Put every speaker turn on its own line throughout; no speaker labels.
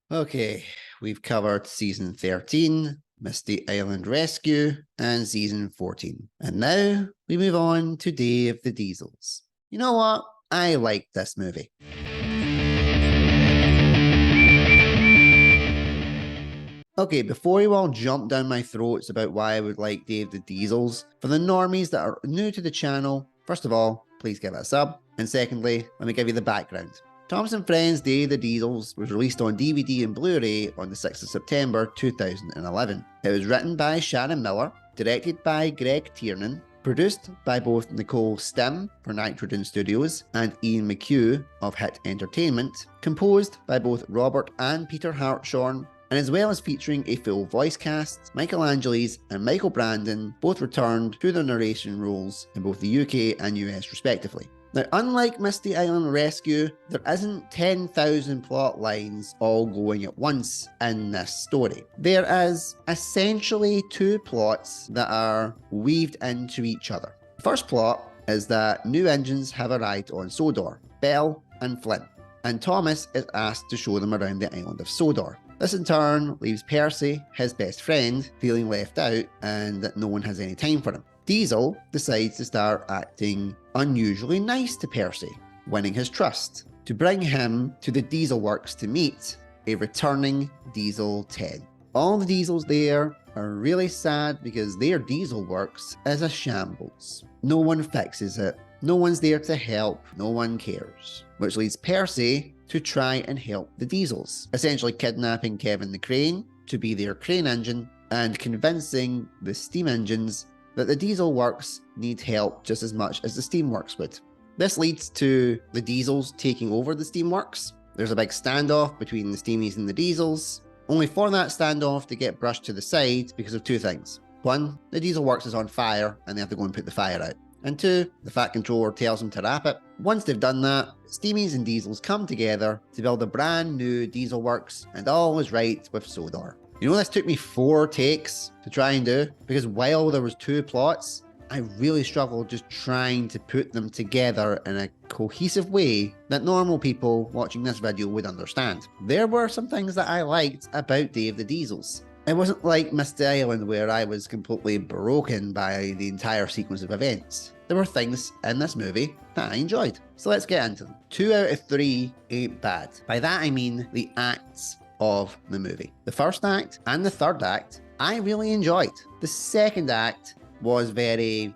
Okay, we've covered season 13, Misty Island Rescue, and season 14. And now we move on to Day of the Diesels. You know what? I like this movie. Okay, before you all jump down my throats about why I would like Day of the Diesels, for the normies that are new to the channel, first of all, please give it a sub. And secondly, let me give you the background. Thomas & Friends Day of the Diesels was released on DVD and Blu-ray on the 6th of September 2011. It was written by Sharon Miller, directed by Greg Tiernan, produced by both Nicole Stim for Nitrogen Studios and Ian McHugh of Hit Entertainment, composed by both Robert and Peter Hartshorn, and as well as featuring a full voice cast, Michael Angeles and Michael Brandon both returned to their narration roles in both the UK and US respectively. Now, unlike Misty Island Rescue, there isn't 10,000 plot lines all going at once in this story. There is essentially two plots that are weaved into each other. The first plot is that new engines have arrived on Sodor, Belle and Flynn, and Thomas is asked to show them around the island of Sodor. This in turn leaves Percy, his best friend, feeling left out and that no one has any time for him. Diesel decides to start acting unusually nice to Percy, winning his trust, to bring him to the Diesel Works to meet a returning Diesel 10. All the Diesels there are really sad because their Diesel Works is a shambles. No one fixes it, no one's there to help, no one cares. Which leads Percy to try and help the Diesels, essentially kidnapping Kevin the Crane to be their crane engine and convincing the steam engines that the Diesel Works need help just as much as the Steam Works would. This leads to the Diesels taking over the Steam Works. There's a big standoff between the Steamies and the Diesels, only for that standoff to get brushed to the side because of two things. One, the Diesel Works is on fire and they have to go and put the fire out. And two, the Fat Controller tells them to wrap it. Once they've done that, Steamies and Diesels come together to build a brand new Diesel Works, and all is right with Sodor. You know, this took me 4 takes to try and do, because while there was 2 plots, I really struggled just trying to put them together in a cohesive way that normal people watching this video would understand. There were some things that I liked about Day of the Diesels. It wasn't like Misty Island where I was completely broken by the entire sequence of events. There were things in this movie that I enjoyed. So let's get into them. 2 out of 3 ain't bad. By that I mean the acts of the movie. The first act and the third act I really enjoyed. The second act was very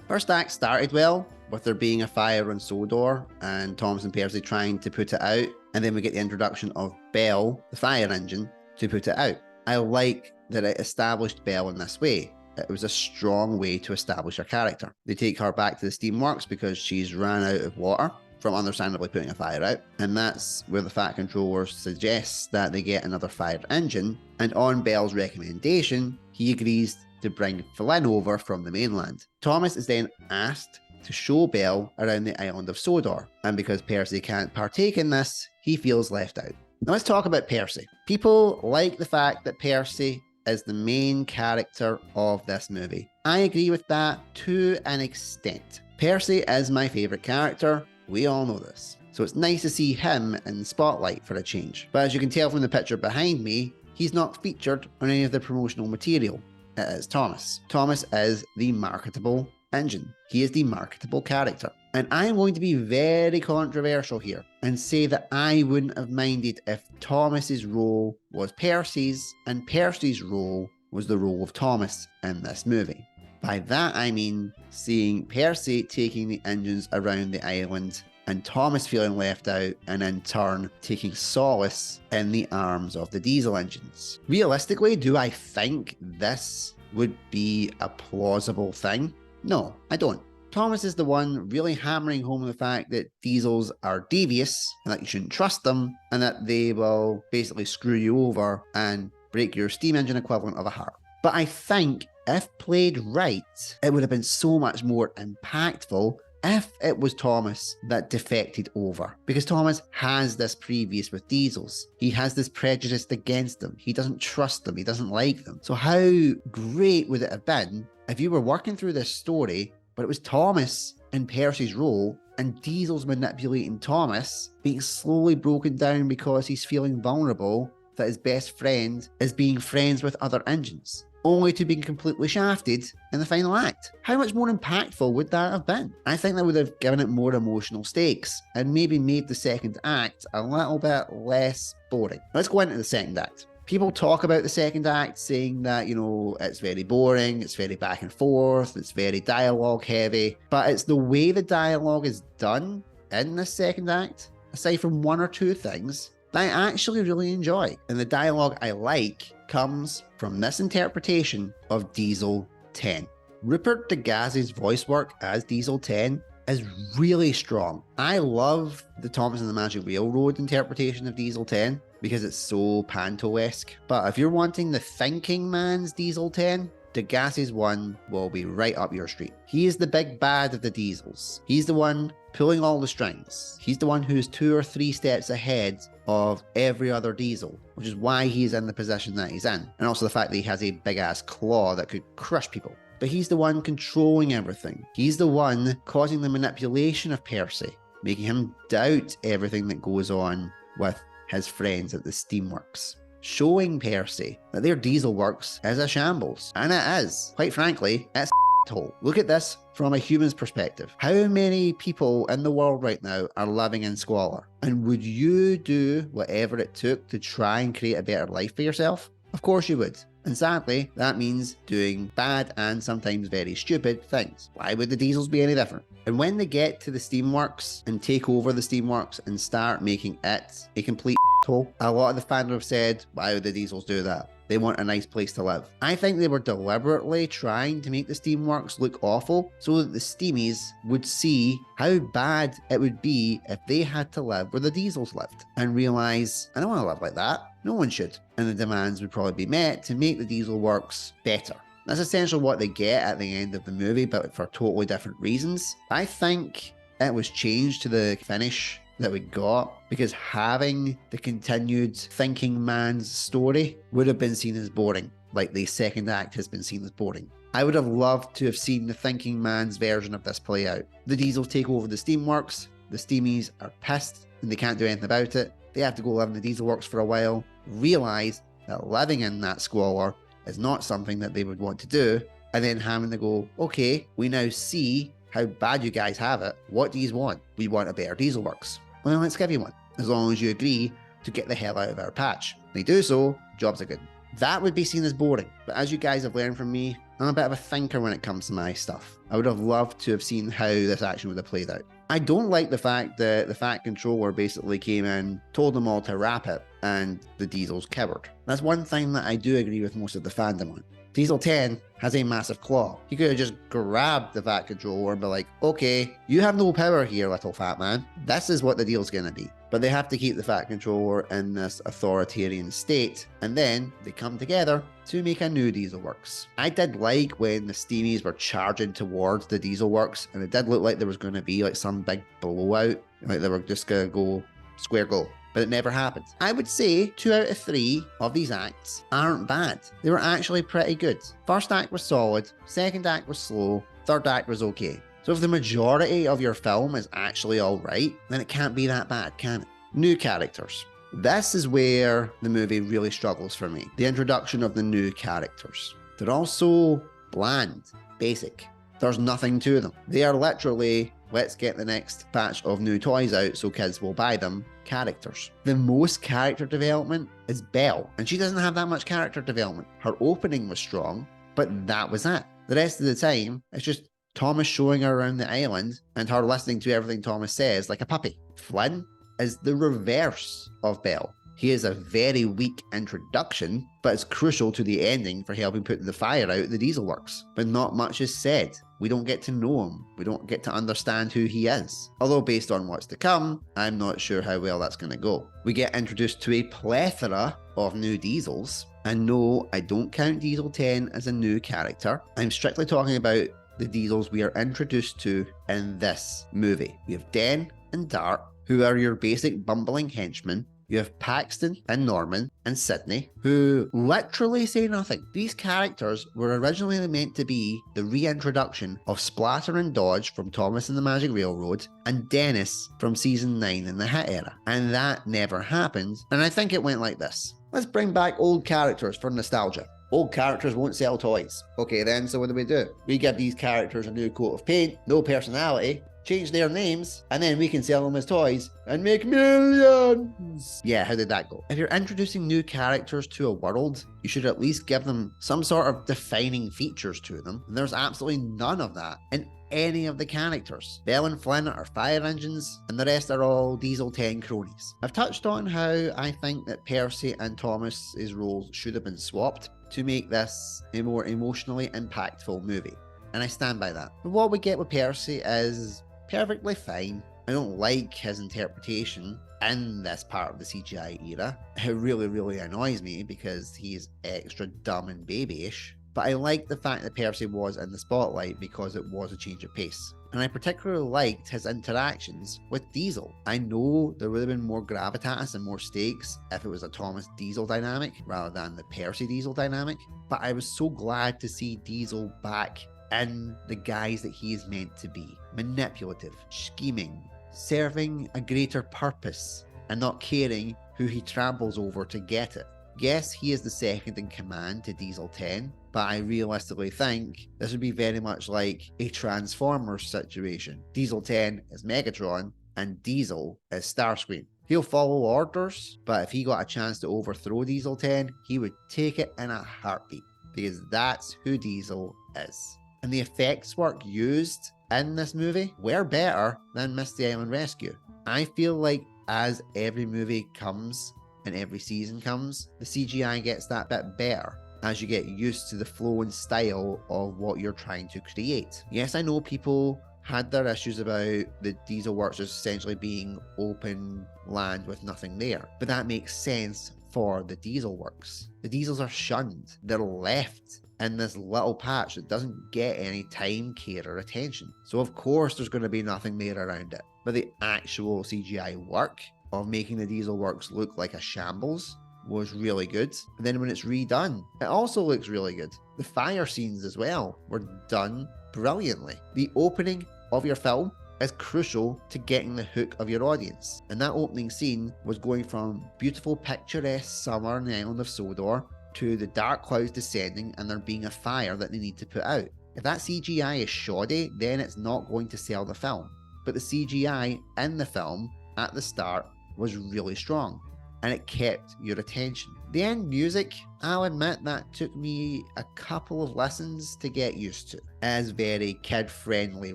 First act started well, with there being a fire on Sodor and Thomas and Percy trying to put it out, and then we get the introduction of Belle, the fire engine, to put it out. I like that it established Belle in this way. It was a strong way to establish her character. They take her back to the steamworks because she's ran out of water from understandably putting a fire out, and that's where the Fat Controller suggests that they get another fire engine, and on Belle's recommendation, he agrees to bring Flynn over from the mainland. Thomas is then asked to show Belle around the island of Sodor, and because Percy can't partake in this, he feels left out. Now let's talk about Percy. People like the fact that Percy is the main character of this movie. I agree with that to an extent. Percy is my favourite character, we all know this. So it's nice to see him in the spotlight for a change. But as you can tell from the picture behind me, he's not featured on any of the promotional material. It is Thomas. Thomas is the marketable engine. He is the marketable character. And I'm going to be very controversial here and say that I wouldn't have minded if Thomas's role was Percy's and Percy's role was the role of Thomas in this movie. By that I mean seeing Percy taking the engines around the island and Thomas feeling left out and in turn taking solace in the arms of the diesel engines. Realistically, do I think this would be a plausible thing? No, I don't. Thomas is the one really hammering home the fact that diesels are devious and that you shouldn't trust them and that they will basically screw you over and break your steam engine equivalent of a heart. But I think if played right, it would have been so much more impactful if it was Thomas that defected over. Because Thomas has this previous with diesels. He has this prejudice against them. He doesn't trust them. He doesn't like them. So how great would it have been if you were working through this story, but it was Thomas in Percy's role and Diesel's manipulating Thomas, being slowly broken down because he's feeling vulnerable that his best friend is being friends with other engines, only to be completely shafted in the final act. How much more impactful would that have been? I think that would have given it more emotional stakes and maybe made the second act a little bit less boring. Let's go into the second act. People talk about the second act saying that, it's very boring, it's very back and forth, it's very dialogue heavy, but it's the way the dialogue is done in the second act, aside from one or two things, that I actually really enjoy. And the dialogue I like comes from this interpretation of Diesel 10. Rupert Degas's voice work as Diesel 10 is really strong. I love the Thomas and the Magic Railroad interpretation of Diesel 10 because it's so Panto-esque. But if you're wanting the thinking man's Diesel 10, Degas's one will be right up your street. He is the big bad of the Diesels. He's the one pulling all the strings. He's the one who's 2 or 3 steps ahead of every other Diesel, which is why he's in the position that he's in. And also the fact that he has a big ass claw that could crush people. But he's the one controlling everything. He's the one causing the manipulation of Percy, making him doubt everything that goes on with his friends at the Steamworks, showing Percy that their Diesel Works is a shambles. And it is. Quite frankly, it's a hole. Look at this from a human's perspective. How many people in the world right now are living in squalor? And would you do whatever it took to try and create a better life for yourself? Of course you would. And sadly, that means doing bad and sometimes very stupid things. Why would the Diesels be any different? And when they get to the Steamworks and take over the Steamworks and start making it a complete hole, a lot of the fans have said, why would the Diesels do that? They want a nice place to live. I think they were deliberately trying to make the Steamworks look awful so that the Steamies would see how bad it would be if they had to live where the Diesels lived and realize, I don't want to live like that. No one should. And the demands would probably be met to make the Diesel Works better. That's essentially what they get at the end of the movie, but for totally different reasons. I think it was changed to the finish that we got because having the continued thinking man's story would have been seen as boring, like the second act has been seen as boring. I would have loved to have seen the thinking man's version of this play out. The Diesels take over the Steamworks, the Steamies are pissed and they can't do anything about it. They have to go live in the Diesel Works for a while, realize that living in that squalor is not something that they would want to do, and then having to go, okay, we now see how bad you guys have it. What do you want? We want a better Diesel Works. Well, let's give you one, as long as you agree to get the hell out of our patch. They do so, jobs are good. That would be seen as boring, but as you guys have learned from me, I'm a bit of a thinker when it comes to my stuff. I would have loved to have seen how this action would have played out. I don't like the fact that the Fat Controller basically came in, told them all to wrap it, and the Diesels cowered. That's one thing that I do agree with most of the fandom on. Diesel 10 has a massive claw. He could have just grabbed the Fat Controller and be like, okay, you have no power here, little fat man. This is what the deal's gonna be. But they have to keep the Fat Controller in this authoritarian state, and then they come together to make a new Diesel Works. I did like when the Steamies were charging towards the Diesel Works, and it did look like there was going to be like some big blowout, like they were just gonna go square goal. But it never happened. I would say 2 out of 3 of these acts aren't bad. They were actually pretty good. First act was solid, second act was slow, third act was okay. So if the majority of your film is actually alright, then it can't be that bad, can it? New characters. This is where the movie really struggles for me. The introduction of the new characters. They're all so bland, basic. There's nothing to them. They are literally, let's get the next batch of new toys out so kids will buy them, characters. The most character development is Belle, and she doesn't have that much character development. Her opening was strong, but that was it. The rest of the time, it's just Thomas showing her around the island and her listening to everything Thomas says like a puppy. Flynn is the reverse of Belle. He is a very weak introduction, but it's crucial to the ending for helping put the fire out at the Diesel Works. But not much is said. We don't get to know him. We don't get to understand who he is. Although based on what's to come, I'm not sure how well that's going to go. We get introduced to a plethora of new Diesels. And no, I don't count Diesel 10 as a new character. I'm strictly talking about the Diesels we are introduced to in this movie. We have Den and Dart, who are your basic bumbling henchmen. You have Paxton and Norman and Sydney, who literally say nothing. These characters were originally meant to be the reintroduction of Splatter and Dodge from Thomas and the Magic Railroad and Dennis from season 9 in the Hit era. And that never happened, and I think it went like this. Let's bring back old characters for nostalgia. Old characters won't sell toys. Okay then, so what do? We give these characters a new coat of paint, no personality, change their names, and then we can sell them as toys and make millions. Yeah, how did that go? If you're introducing new characters to a world, you should at least give them some sort of defining features to them. And there's absolutely none of that in any of the characters. Belle and Flynn are fire engines, and the rest are all Diesel 10 cronies. I've touched on how I think that Percy and Thomas's roles should have been swapped to make this a more emotionally impactful movie, and I stand by that. But what we get with Percy is perfectly fine. I don't like his interpretation in this part of the CGI era. It really annoys me because he's extra dumb and babyish. But I like the fact that Percy was in the spotlight because it was a change of pace. And I particularly liked his interactions with Diesel. I know there would have been more gravitas and more stakes if it was a Thomas Diesel dynamic rather than the Percy Diesel dynamic, but I was so glad to see Diesel back in the guise that he is meant to be. Manipulative, scheming, serving a greater purpose, and not caring who he tramples over to get it. Yes, he is the second in command to Diesel 10, but I realistically think this would be very much like a Transformers situation. Diesel 10 is Megatron, and Diesel is Starscream. He'll follow orders, but if he got a chance to overthrow Diesel 10, he would take it in a heartbeat, because that's who Diesel is. And the effects work used in this movie were better than Misty Island Rescue. I feel like as every movie comes and every season comes, the CGI gets that bit better as you get used to the flow and style of what you're trying to create. Yes, I know people had their issues about the Diesel Works essentially being open land with nothing there, but that makes sense for the Diesel Works. The Diesels are shunned. They're left in this little patch that doesn't get any time, care, or attention. So of course there's going to be nothing there around it. But the actual CGI work of making the Diesel Works look like a shambles was really good. And then when it's redone, it also looks really good. The fire scenes as well were done brilliantly. The opening of your film is crucial to getting the hook of your audience. And that opening scene was going from beautiful picturesque summer on the island of Sodor to the dark clouds descending and there being a fire that they need to put out. If that CGI is shoddy, then it's not going to sell the film. But the CGI in the film at the start was really strong, and it kept your attention. The end music, I'll admit that took me a couple of listens to get used to. It is very kid-friendly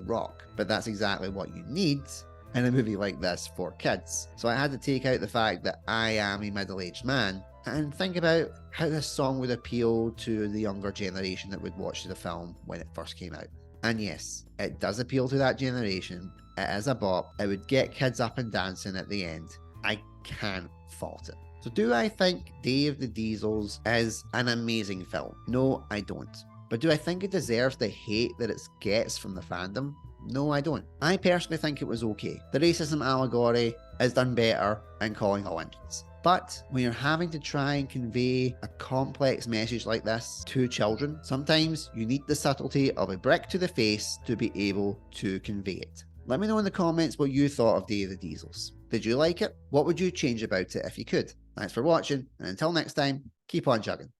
rock, but that's exactly what you need in a movie like this for kids. So I had to take out the fact that I am a middle-aged man and think about how this song would appeal to the younger generation that would watch the film when it first came out. And yes, it does appeal to that generation. It is a bop. It would get kids up and dancing at the end. I can't fault it. So do I think Day of the Diesels is an amazing film? No, I don't. But do I think it deserves the hate that it gets from the fandom? No, I don't. I personally think it was okay. The racism allegory is done better in Calling All Engines. But when you're having to try and convey a complex message like this to children, sometimes you need the subtlety of a brick to the face to be able to convey it. Let me know in the comments what you thought of Day of the Diesels. Did you like it? What would you change about it if you could? Thanks for watching, and until next time, keep on chugging.